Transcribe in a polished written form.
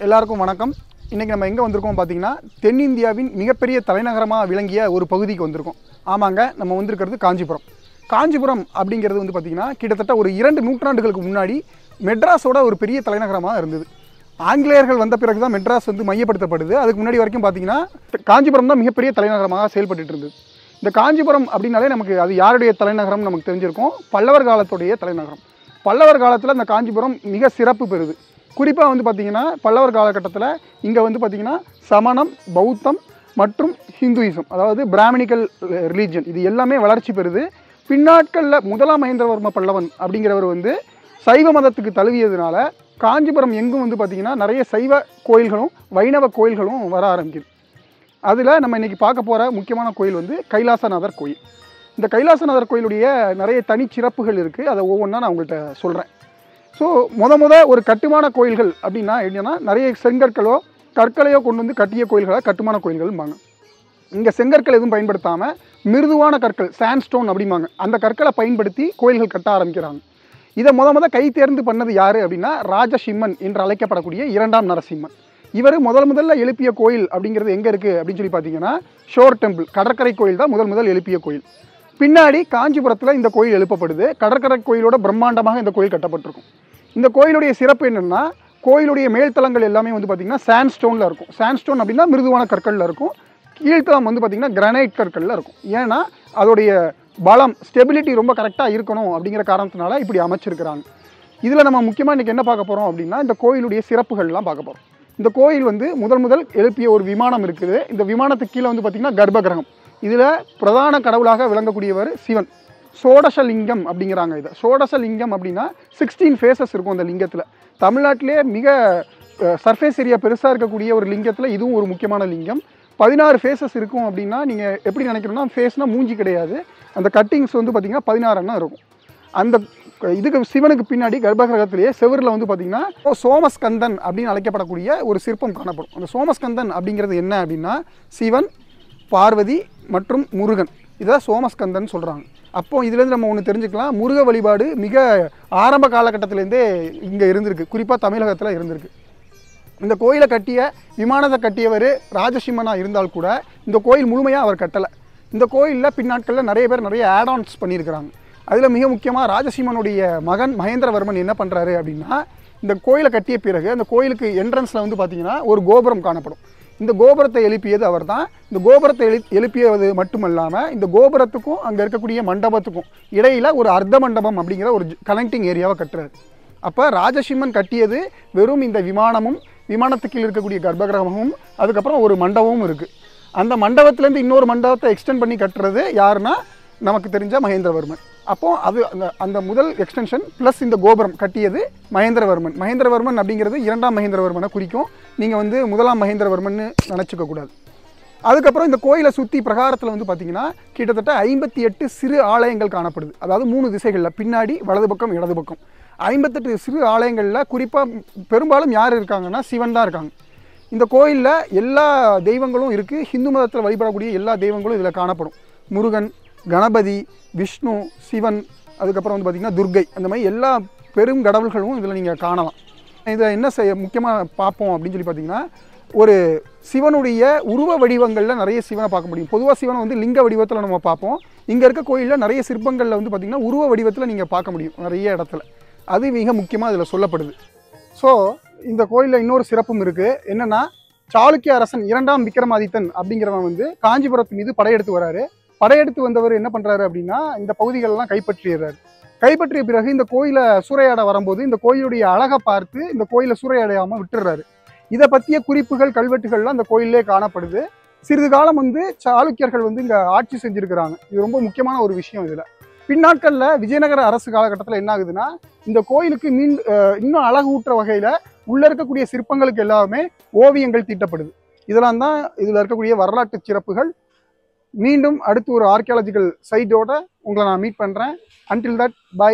எல்லாருக்கும் வணக்கம். இன்னைக்கு நம்ம எங்கே வந்திருக்கோம் பார்த்தீங்கன்னா, தென்னிந்தியாவின் மிகப்பெரிய தலைநகரமாக விளங்கிய ஒரு பகுதிக்கு வந்திருக்கோம். ஆமாங்க, நம்ம வந்திருக்கிறது காஞ்சிபுரம். காஞ்சிபுரம் அப்படிங்கிறது வந்து பார்த்திங்கன்னா, கிட்டத்தட்ட ஒரு 2 நூற்றாண்டுகளுக்கு முன்னாடி மெட்ராஸோட ஒரு பெரிய தலைநகரமாக இருந்தது. ஆங்கிலேயர்கள் வந்த பிறகு தான் மெட்ராஸ் வந்து மையப்படுத்தப்படுது. அதுக்கு முன்னாடி வரைக்கும் பார்த்திங்கன்னா, காஞ்சிபுரம் தான் மிகப்பெரிய தலைநகரமாக செயல்பட்டு இருந்தது. இந்த காஞ்சிபுரம் அப்படின்னாலே நமக்கு அது யாருடைய தலைநகரம் நமக்கு தெரிஞ்சிருக்கும். பல்லவர் காலத்துடைய தலைநகரம். பல்லவர் காலத்தில் இந்த காஞ்சிபுரம் மிக சிறப்பு பெறுது. குறிப்பாக வந்து பார்த்திங்கன்னா, பல்லவர் காலகட்டத்தில் இங்கே வந்து பார்த்திங்கன்னா சமணம், பௌத்தம் மற்றும் ஹிந்துயிசம், அதாவது பிராமணிக்கல் ரிலீஜன், இது எல்லாமே வளர்ச்சி பெறுது. பின்னாட்களில் முதலாம் மகேந்திரவர்ம பல்லவன் அப்படிங்கிறவர் வந்து சைவ மதத்துக்கு தழுவியதுனால காஞ்சிபுரம் எங்கும் வந்து பார்த்திங்கன்னா நிறைய சைவ கோயில்களும் வைணவ கோயில்களும் வர ஆரம்பிக்குது. அதில் நம்ம இன்றைக்கி பார்க்க போகிற முக்கியமான கோயில் வந்து கைலாசநாதர் கோயில். இந்த கைலாசநாதர் கோயிலுடைய நிறைய தனிச்சிறப்புகள் இருக்குது. அதை ஒவ்வொன்றா நான் உங்கள்கிட்ட சொல்கிறேன். ஸோ ஒரு கட்டுமான கோயில்கள் அப்படின்னா என்னென்னா, நிறைய செங்கற்களோ கற்களையோ கொண்டு வந்து கட்டிய கோயில்களை கட்டுமான கோயில்கள்பாங்க. இங்கே செங்கற்கள் எதுவும் பயன்படுத்தாமல் மிருதுவான கற்கள், சாண்ட்ஸ்டோன் அப்படிம்பாங்க, அந்த கற்களை பயன்படுத்தி கோயில்கள் கட்ட ஆரம்பிக்கிறாங்க. இதை கை தேர்ந்து பண்ணது யார் அப்படின்னா, ராஜசிம்மன் என்று அழைக்கப்படக்கூடிய 2ஆம் நரசிம்மன். இவர் முதல்ல எழுப்பிய கோயில் அப்படிங்கிறது எங்கே இருக்குது அப்படின்னு சொல்லி பார்த்தீங்கன்னா, ஷோர் டெம்பிள், கடற்கரை கோயில் தான் முதல் எழுப்பிய கோயில். பின்னாடி காஞ்சிபுரத்தில் இந்த கோயில் எழுப்பப்படுது. கடற்கரை கோயிலோட பிரம்மாண்டமாக இந்த கோயில் கட்டப்பட்டிருக்கும். இந்த கோயிலுடைய சிறப்பு என்னென்னா, கோயிலுடைய மேல்தளங்கள் எல்லாமே வந்து பார்த்திங்கன்னா சாண்ட்ஸ்டோனில் இருக்கும். சாண்ட்ஸ்டோன் அப்படின்னா மிருதுவான கற்களில் இருக்கும். கீழ்த்தளம் வந்து பார்த்திங்கன்னா கிரானைட் கற்களில் இருக்கும். ஏன்னா அதோடைய பலம், ஸ்டெபிலிட்டி ரொம்ப கரெக்டாக இருக்கணும் அப்படிங்கிற காரணத்தினால இப்படி அமைச்சிருக்கிறாங்க. இதில் நம்ம முக்கியமாக இன்றைக்கி என்ன பார்க்க போகிறோம் அப்படின்னா, இந்த கோயிலுடைய சிறப்புகள்லாம் பார்க்க போகிறோம். இந்த கோயில் வந்து முதல் எழுப்பிய ஒரு விமானம் இருக்குது. இந்த விமானத்துக்கு கீழே வந்து பார்த்திங்கன்னா கர்ப்பகிரகம். இதில் பிரதான கடவுளாக விளங்கக்கூடியவர் சிவன். சோடசலிங்கம் அப்படிங்கிறாங்க. இதை சோடசலிங்கம் அப்படின்னா 16 ஃபேஸஸ் இருக்கும் அந்த லிங்கத்தில். தமிழ்நாட்டிலே மிக சர்ஃபேஸ் ஏரியா பெருசாக இருக்கக்கூடிய ஒரு லிங்கத்தில் இதுவும் ஒரு முக்கியமான லிங்கம். 16 ஃபேஸஸ் இருக்கும் அப்படின்னா நீங்கள் எப்படி நினைக்கணும்னா, ஃபேஸ்னால் மூஞ்சி கிடையாது, அந்த கட்டிங்ஸ் வந்து பார்த்திங்கன்னா 16 எண்ணம் இருக்கும். அந்த இதுக்கு சிவனுக்கு பின்னாடி கர்ப்பகிரகத்திலேயே செவரில் வந்து பார்த்திங்கன்னா சோமஸ்கந்தன் அப்படின்னு அழைக்கப்படக்கூடிய ஒரு சிற்பம் காணப்படும். அந்த சோமஸ்கந்தன் அப்படிங்கிறது என்ன அப்படின்னா, சிவன், பார்வதி மற்றும் முருகன், இதை சோமஸ்கந்தன் சொல்கிறாங்க. அப்போது இதுலேருந்து நம்ம ஒன்று தெரிஞ்சுக்கலாம், முருக வழிபாடு மிக ஆரம்ப காலகட்டத்திலேருந்தே இங்கே இருந்திருக்கு, குறிப்பாக தமிழகத்தில் இருந்திருக்கு. இந்த கோயிலை கட்டிய, விமானத்தை கட்டியவர் ராஜசிம்மனாக இருந்தால் கூட இந்த கோயில் முழுமையாக அவர் கட்டலை. இந்த கோயிலில் பின்னாட்களில் நிறைய பேர் நிறைய ஆட்-ஆன்ஸ் பண்ணியிருக்கிறாங்க. அதில் மிக முக்கியமாக ராஜசிம்மனுடைய மகன் மகேந்திரவர்மன் என்ன பண்ணுறாரு அப்படின்னா, இந்த கோயிலை கட்டிய பிறகு அந்த கோயிலுக்கு என்ட்ரன்ஸில் வந்து பார்த்திங்கன்னா ஒரு கோபுரம் காணப்படும். இந்த கோபுரத்தை எழுப்பியது அவர் தான். இந்த கோபுரத்தை எழுப்பியது மட்டுமல்லாமல் இந்த கோபுரத்துக்கும் அங்கே இருக்கக்கூடிய மண்டபத்துக்கும் இடையில் ஒரு அர்த்த மண்டபம் அப்படிங்கிற ஒரு கனெக்டிங் ஏரியாவை கட்டுறாரு. அப்போ ராஜசிம்மன் கட்டியது வெறும் இந்த விமானமும், விமானத்துக்கு இருக்கக்கூடிய கர்ப்பகிரகமும், அதுக்கப்புறம் ஒரு மண்டபமும் இருக்குது. அந்த மண்டபத்திலேருந்து இன்னொரு மண்டபத்தை எக்ஸ்டெண்ட் பண்ணி கட்டுறது யாருன்னா, நமக்கு தெரிஞ்ச மகேந்திரவர்மன். அப்போது அது அந்த முதல் எக்ஸ்டென்ஷன் ப்ளஸ் இந்த கோபுரம் கட்டியது மகேந்திரவர்மன். மகேந்திரவர்மன் அப்படிங்கிறது 2ஆம் மகேந்திரவர்மனை குறிக்கும். நீங்கள் வந்து 1ஆம் மகேந்திரவர்மன் நினச்சிக்கக்கூடாது. அதுக்கப்புறம் இந்த கோயிலை சுற்றி பிரகாரத்தில் வந்து பார்த்திங்கன்னா கிட்டத்தட்ட 58 சிறு ஆலயங்கள் காணப்படுது. அதாவது 3 திசைகளில், பின்னாடி வலது பக்கம் இடது பக்கம் 58 சிறு ஆலயங்களில் குறிப்பாக பெரும்பாலும் யார் இருக்காங்கன்னா சிவன் தான் இருக்காங்க. இந்த கோயிலில் எல்லா தெய்வங்களும் இருக்குது. ஹிந்து மதத்தில் வழிபடக்கூடிய எல்லா தெய்வங்களும் இதில் காணப்படும். முருகன், கணபதி, விஷ்ணு, சிவன், அதுக்கப்புறம் வந்து பார்த்திங்கன்னா துர்கை, அந்த மாதிரி எல்லா பெரும் கடவுள்களும் இதில் நீங்கள் காணலாம். இதை என்ன முக்கியமாக பார்ப்போம் அப்படின்னு சொல்லி பார்த்திங்கன்னா, ஒரு சிவனுடைய உருவ வடிவங்களில் நிறைய சிவனை பார்க்க முடியும். பொதுவாக சிவனை வந்து லிங்க வடிவத்தில் நம்ம பார்ப்போம். இங்கே இருக்க கோயிலில் நிறைய சிற்பங்களில் வந்து பார்த்திங்கன்னா உருவ வடிவத்தில் நீங்கள் பார்க்க முடியும் நிறைய இடத்துல. அது மிக முக்கியமாக இதில் சொல்லப்படுது. ஸோ இந்த கோயிலில் இன்னொரு சிறப்பும் இருக்குது. என்னென்னா, சாளுக்கிய அரசன் 2ஆம் விக்ரமாதித்தன் அப்படிங்கிறவன் வந்து காஞ்சிபுரத்து மீது படையெடுத்து வராரு. படையெடுத்து வந்தவர் என்ன பண்ணுறாரு அப்படின்னா, இந்த பகுதிகளெல்லாம் கைப்பற்றிடுறாரு. கைப்பற்றிய பிறகு இந்த கோயிலை சூறையாட வரும்போது இந்த கோயிலுடைய அழகை பார்த்து இந்த கோயிலை சூறையாடையாமல் விட்டுடுறாரு. இதை பற்றிய குறிப்புகள், கல்வெட்டுகள்லாம் இந்த கோயிலே காணப்படுது. சிறிது காலம் வந்து சாளுக்கியர்கள் வந்து இங்கே ஆட்சி செஞ்சுருக்கிறாங்க. இது ரொம்ப முக்கியமான ஒரு விஷயம். இதில் பின்னாட்களில் விஜயநகர அரசு காலகட்டத்தில் என்ன ஆகுதுன்னா, இந்த கோயிலுக்கு இன்னும் அழகு ஊட்டுற வகையில் உள்ளே இருக்கக்கூடிய சிற்பங்களுக்கு எல்லாமே ஓவியங்கள் தீட்டப்படுது. இதெல்லாம் தான் இதில் இருக்கக்கூடிய வரலாற்று சிறப்புகள். மீண்டும் அடுத்து ஒரு ஆர்கியாலஜிக்கல் சைட்டோட உங்களை நான் மீட் பண்ணுறேன். Until that, by.